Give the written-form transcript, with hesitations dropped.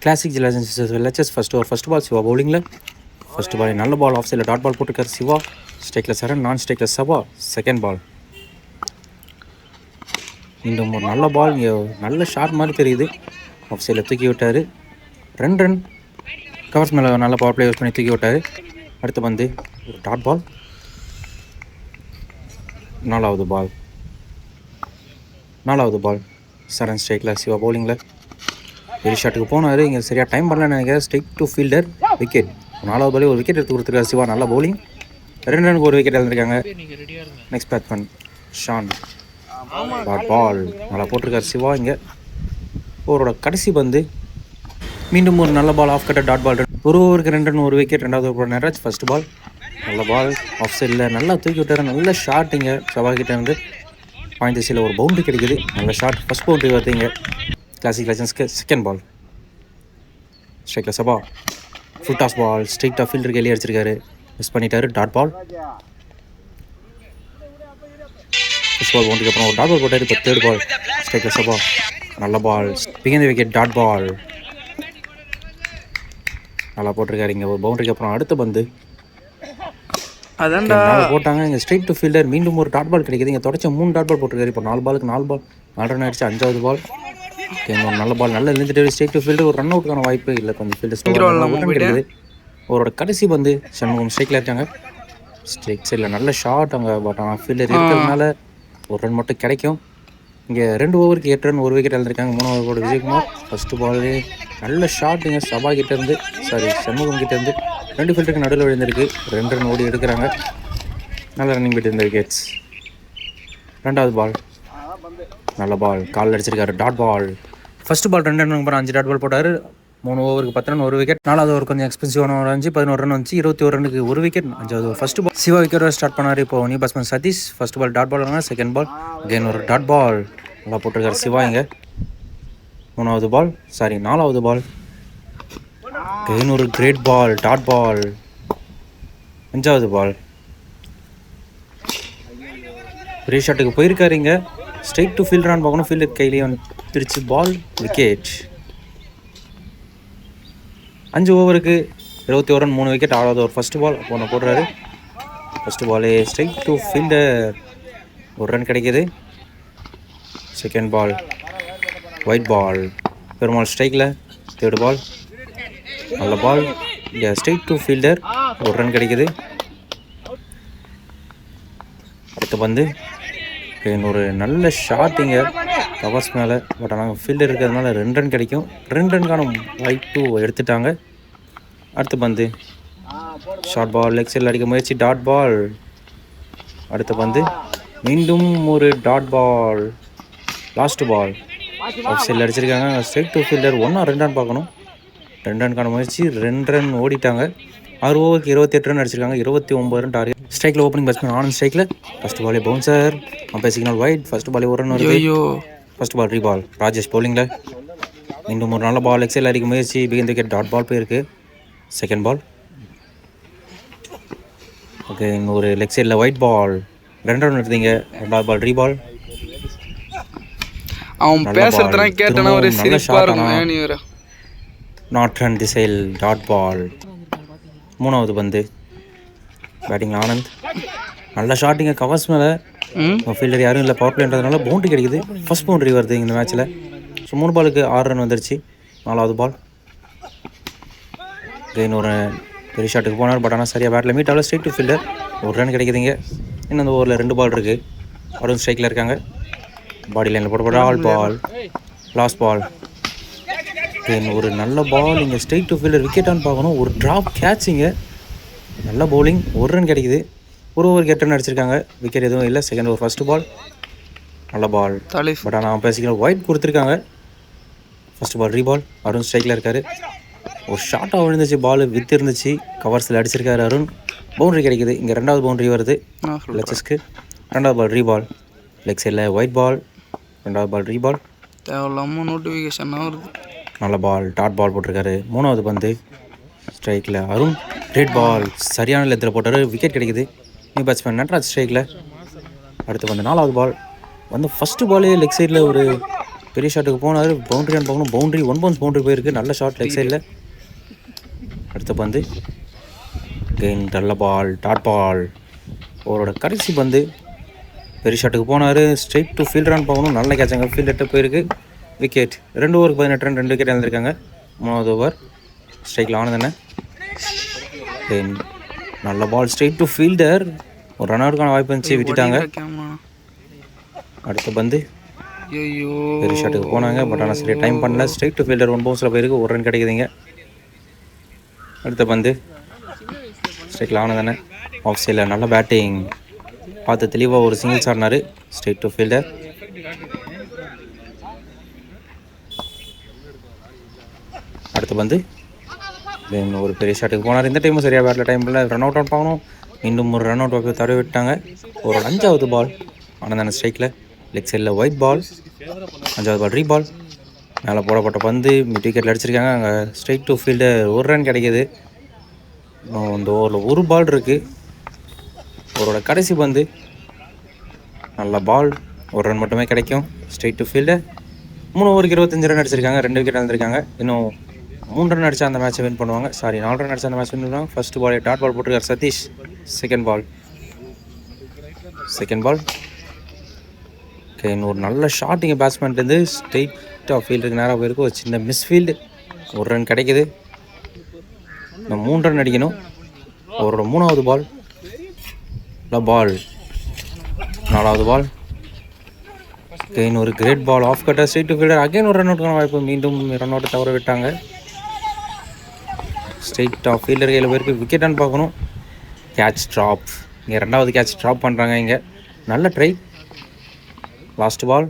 Classic லெச்சஸ் first ball Siva பவுலிங்கில். First ball நல்ல பால் ஆஃப் சைடில் டாட் பால் போட்டிருக்காரு சிவா. ஸ்ட்ரைக்கில் சரண், நான் ஸ்ட்ரைக்கில் சபா. செகண்ட் பால் மீண்டும் ஒரு நல்ல பால். இங்கே நல்ல ஷாட் மாதிரி தெரியுது. ஆஃப் சைடில் தூக்கி விட்டார். 2 ரன். கவர்ஸ் மேலே நல்ல பவர் பிளே யூஸ் பண்ணி தூக்கி விட்டார். அடுத்து வந்து ஒரு டாட் பால். 4வது பால் சரண் ஸ்ட்ரைக்கில் சிவா பவுலிங்கில். பெரிய ஷாட்டுக்கு போனார். இங்கே சரியாக டைம் பண்ணலன்னு நினைக்கிறேன். Strike to fielder, wicket. 4வது பாலே ஒரு விக்கெட் எடுத்து கொடுத்துருக்காரு சிவா. நல்ல பவுலிங். 2 ரனுக்கு ஒரு விக்கெட் எழுந்திருக்காங்க. Next batsman Shaan. Dot ball நல்லா போட்டிருக்காரு சிவா. இங்கே ஓவரோட கடைசி பந்து. மீண்டும் ஒரு நல்ல ball off cutter dot ball. ஒரு ஓவருக்கு 2 ரன் ஒரு விக்கெட். 2வது ஓவர் நட்ராஜ். ஃபர்ஸ்ட் பால் நல்ல பால் ஆஃப் சைடில் நல்லா தூக்கி விட்டார். நல்ல ஷாட். இங்கே சபாகிட்ட இருந்து பாயிண்ட் திசையில் ஒரு பவுண்டரி கிடைக்குது. நல்ல ஷாட். ஃபர்ஸ்ட் பவுண்டரி வருது இங்கே கிளாசிக் லெஜண்ட்ஸ்க்கு. செகண்ட் பால் ஸ்ட்ரைக்கில் சபா. ஃபுல் டாஸ் பால் ஸ்ட்ரைட்டாக ஃபீல்டருக்கு வெளியே அடிச்சிருக்காரு. மிஸ் பண்ணிட்டாரு. Dot ball. ஃபர்ஸ்ட் பால் பவுண்டரிக்கு அப்புறம் ஒரு டாட் பால் போட்டார். இப்போ தேர்ட் பால் ஸ்ட்ரைக்கில் சபா. நல்ல பால். பிகிந்த விக்கெட். டாட் பால் நல்லா போட்டிருக்காரு. இங்கே ஒரு பவுண்டரிக்கு அப்புறம் அடுத்த பந்து நல்லா போட்டாங்க. இங்கே ஸ்ட்ரைட் டு ஃபீல்டர். மீண்டும் ஒரு டாட் பால் கிடைக்குது. இங்கே தொடச்ச 3 டாட் பால் போட்டிருக்காரு. இப்போ 4 பாலுக்கு 4 பால் 4 ரன் ஆயிடுச்சு. 5வது பால். ஒரு நல்ல பால் நல்லா இருந்துட்டு ஸ்ட்ரைட் டு ஃபீல்டர். ஒரு ரன் அவுட்டுக்கான வாய்ப்பு இல்லை. கொஞ்சம் ஃபீல்டர் கிடைக்குது. அவரோட கடைசி பந்து சண்முகம் ஸ்ட்ரைக்கில் இருக்காங்க. ஸ்ட்ரைக் சைடில் நல்ல ஷாட் அங்கே. பட் ஆனால் ஃபீல்டர் இருக்கிறதுனால ஒரு ரன் மட்டும் கிடைக்கும். இங்கே 2 ஓவருக்கு 8 ரன் ஒரு விக்கெட் எழுந்திருக்காங்க. 3வது ஓவர் விஜயகுமார். ஃபர்ஸ்ட் பால் நல்ல ஷாட். இங்கே சபா கிட்டேருந்து சண்முகம் கிட்டேருந்து 2 ஃபீல்டருக்கு நடுவில் விழுந்திருக்கு. 2 ரன் ஓடி எடுக்கிறாங்க. நல்ல ரன்னிங் போய்ட்டு இருந்த விக்கெட்ஸ். 2வது பால் நல்ல பால் காலில் அடிச்சிருக்காரு. Dot ball. First ball 2 run அப்புறம் 5 டாட் பால் போட்டார். 3 ஓவருக்கு 10 ரன் ஒரு விக்கெட். 4வது ஓவர் கொஞ்சம் எக்ஸ்பென்சிவான ஒரு 11 ரன் வந்துச்சு. 21 ரனுக்கு ஒரு விக்கெட். 5வது ஓவர் ஃபர்ஸ்ட் பால் சிவா விக்கெட்டோட ஸ்டார்ட் பண்ணார். இப்போ new batsman Sathish. First ball dot ball. Second ball again ஒரு டாட் பால் நல்லா போட்டிருக்காரு சிவா. இங்கே 4வது பால் அகைன் ஒரு கிரேட் பால் டாட் பால். 5வது பால் பெரிய ஷாட்டுக்கு போயிருக்காரு. இங்கே ஸ்ட்ரைட் டு ஃபீல்டரான்னு பார்க்கணும். ஃபீல்டர் கையிலேயே திருச்சி பால் விக்கெட். 5 ஓவருக்கு 21 ரன் 3 விக்கெட். 6வது ஓவர் ஃபர்ஸ்ட் பால் ஒன்று போடுறாரு. ஃபர்ஸ்ட் பாலே ஸ்ட்ரைட் டு ஃபீல்டர். ஒரு ரன் கிடைக்கிது. Second ball white ball. Perumal ஸ்ட்ரைக்கில். தேர்ட் பால் நல்ல பால். இங்கே ஸ்ட்ரைட் டு ஃபீல்டர். ஒரு ரன் கிடைக்கிது. அடுத்த பந்து ஒரு நல்ல ஷாட் இங்கே கவர்ஸ் மேலே. பட் ஆனால் ஃபீல்டர் இருக்கிறதுனால 2 ரன் கிடைக்கும். 2 ரன்கான வாய்ப்பு எடுத்துட்டாங்க. அடுத்த பந்து ஷார்ட் பால் லெக் சைடில் அடிக்க முயற்சி. Dot ball. அடுத்த பந்து மீண்டும் ஒரு dot ball. Last ball off சைடில் அடிச்சிருக்காங்க. Straight to fielder. 1 or 2 run பார்க்கணும். 2 ரன்கான முயற்சி. 2 ரன் ஓடிட்டாங்க. 6 ஓவருக்கு 28 ரன் அடிச்சிருக்காங்க. 29 ரன் டார்கெட். ஸ்ட்ரைக்கில் ஓப்பனிங் பேட்ஸ்மேன் ஆனந்த் ஸ்ட்ரைக்கில். ஃபர்ஸ்ட் பாலே பவுன்சர். அம்பை சிக்னல் வைட். ஃபர்ஸ்ட் பாலே ஒரு ரன் வருது. First ball ரீபால். ராஜேஷ் பவுலிங்கில். மீண்டும் ஒரு நல்ல பால் எக்ஸைல் அடிக்க முயற்சி. Begin wicket. டாட் பால் போயிருக்கு. Second ball okay. இன்னொரு லெக் சைடில் ஒயிட் பால். 2 ரன் எடுத்தீங்க. 2வது பால் ரீபால். நாட் ரன் திசையில் டாட் பால். 3வது பந்து பேட்டிங் ஆனந்த். நல்ல ஷாட்டிங்க கவர்ஸ் மேலே. ஃபீல்டர் யாரும் இல்லை. பவர் பிளேன்றதுனால பவுண்டரி கிடைக்குது. ஃபர்ஸ்ட் பவுண்டரி வருது இந்த மேட்ச்சில். ஸோ 3 பாலுக்கு 6 ரன் வந்துருச்சு. 4வது பால் ஒரு பெரிய ஷாட்டுக்கு போனார். பட் ஆனால் சரியாக பேட்டில் மீட் ஆகல. Straight to fielder. ஒரு ரன் கிடைக்குதுங்க. இன்னும் அந்த ஓவரில் 2 பால் இருக்குது. அருண் ஸ்ட்ரைக்கில் இருக்காங்க. பாடி லைனில் போட ஆல் பால். லாஸ்ட் பால் ஒரு நல்ல பால். இங்கே ஸ்ட்ரைட் டு ஃபீல்டர். விக்கெட்டான்னு பார்க்கணும். ஒரு ட்ராப் கேட்சிங்க. நல்ல பவுலிங். 1 ரன் கிடைக்குது. ஒரு ஓவருக்கு 8 ரன் அடிச்சிருக்காங்க. விக்கெட் எதுவும் இல்லை. செகண்ட் ஓவர் ஃபர்ஸ்ட் பால் நல்ல பால். பட் ஆனால் பேசிக்கலாம் ஒயிட் கொடுத்துருக்காங்க. First ball ரீபால். அருண் ஸ்ட்ரைக்கில் இருக்கார். ஒரு ஷார்ட்டாக விழுந்துச்சு. பால் வித்து இருந்துச்சு. கவர்ஸில் அடிச்சிருக்காரு அருண். பவுண்டரி கிடைக்குது. இங்கே 2வது பவுண்டரி வருது லெச்சஸ்க்கு. 2வது பால் ரீபால். லெக் சைடில் ஒயிட் பால். 2வது பால் ரீபால். தேவையில்லாமல் நோட்டிஃபிகேஷன் வருது. நல்ல பால் டாட் பால் போட்டிருக்காரு. 3வது பந்து ஸ்ட்ரைக்கில் அருண். ரெட் பால் சரியான லெத்தில் போட்டார். விக்கெட் கிடைக்குது. நியூ பேட்ஸ்மேன் நட்ராஜ் ஸ்ட்ரைக்கில். அடுத்து வந்து 4வது பால் வந்து ஃபஸ்ட்டு பாலே லெக் சைடில் ஒரு பெரிய ஷாட்டுக்கு போனார். பவுண்டரி ஆன் பார்க்கணும். பவுண்டரி 1 பவுன்ஸ் பவுண்டரி போயிருக்கு. நல்ல ஷாட் லெக் சைடில். அடுத்த பந்து கெயின் நல்ல பால், டாட் பால். அவரோட கடைசி பந்து பெரிய ஷாட்டுக்கு போனார். ஸ்ட்ரைட் டு ஃபீல்டரான்னு பார்க்கணும். நல்ல கேட்சாங்க. ஃபீல்டர்கிட்ட போயிருக்கு. விக்கெட். 2 ஓவருக்கு 18 ரன், 2 விக்கெட் இழந்திருக்காங்க. 3வது ஓவர் ஸ்ட்ரைக்கில் ஆனதுன்னு கெயின் நல்ல பால் ஸ்ட்ரைட் டு ஃபீல்டர். ஒரு ரன் அவுட்டுக்கான வாய்ப்பு இருந்துச்சு, விட்டுட்டாங்க. அடுத்த பந்து பெரிய ஷாட்டுக்கு போனாங்க. பட் ஆனால் சரி டைம் பண்ணல. ஸ்ட்ரைட் டு ஃபீல்டர் 1 பவுன்ஸில் போயிருக்கு. 1 ரன் கிடைக்குதுங்க. அடுத்த பந்து ஸ்ட்ரைக்கில் ஆனதானே ஆஃப் சைடில் நல்ல பேட்டிங் பார்த்து தெளிவாக ஒரு சிங்கிள்ஸ் ஆடினார். Straight to fielder. அடுத்த பந்து தென் ஒரு பெரிய ஷாட்டுக்கு போனார். இந்த டைமும் சரியாக வேறு டைமில் ரன் அவுட் பார்க்கணும். மீண்டும் ஒரு ரன் அவுட் வாய்ப்பு தடவை விட்டாங்க. ஒரு 5வது பால் ஆனதான ஸ்ட்ரைக்கில் லெக் சைடில் ஒயிட் பால். 5வது பால் ரீபால். மேலே போடப்பட்ட பந்து மிட் விக்கெட்டில் அடிச்சிருக்காங்க. அங்கே ஸ்ட்ரைட் டு ஃபீல்டர் 1 ரன் கிடைக்கிது. இன்னும் இந்த ஓவரில் 1 பால் இருக்குது. அவரோட கடைசி பந்து நல்ல பால், 1 ரன் மட்டுமே கிடைக்கும். Straight to fielder. 3 ஓவருக்கு 25 ரன் அடிச்சிருக்காங்க. 2 விக்கெட் இழந்திருக்காங்க. இன்னும் 3 ரன் அடித்தா அந்த மேட்ச்சை வின் பண்ணுவாங்க. 4 ரன் அடித்தா அந்த மேட்ச் வின் பண்ணுவாங்க. ஃபர்ஸ்ட் பால் டாட் பால் போட்டிருக்கார் சதீஷ். Second ball okay. இன்னொரு நல்ல ஷாட்டிங்க பேட்ஸ்மேன்லேருந்து ஸ்ட்ரெயிட்டாக ஃபீல்டுக்கு நேராக போயிருக்கு. ஒரு சின்ன மிஸ்ஃபீல்டு. 1 ரன் கிடைக்கிது. இன்னும் 3 ரன் அடிக்கணும். அவரோட 3வது பால் பால் 4வது பால் அகைன் ஒரு great ball off cutter straight to fielder. Again ஒரு ரன் அவுட்டுக்கான வாய்ப்பு. மீண்டும் ரன் அவுட்டை தவற விட்டாங்க. ஸ்ட்ரெயிட் ஆஃப் ஃபீல்டர் கையில் போயிருக்கு. விக்கெட்டான்னு பார்க்கணும். Catch drop. இங்கே 2வது கேட்ச் ட்ராப் பண்ணுறாங்க. இங்கே நல்ல ட்ரை. Last ball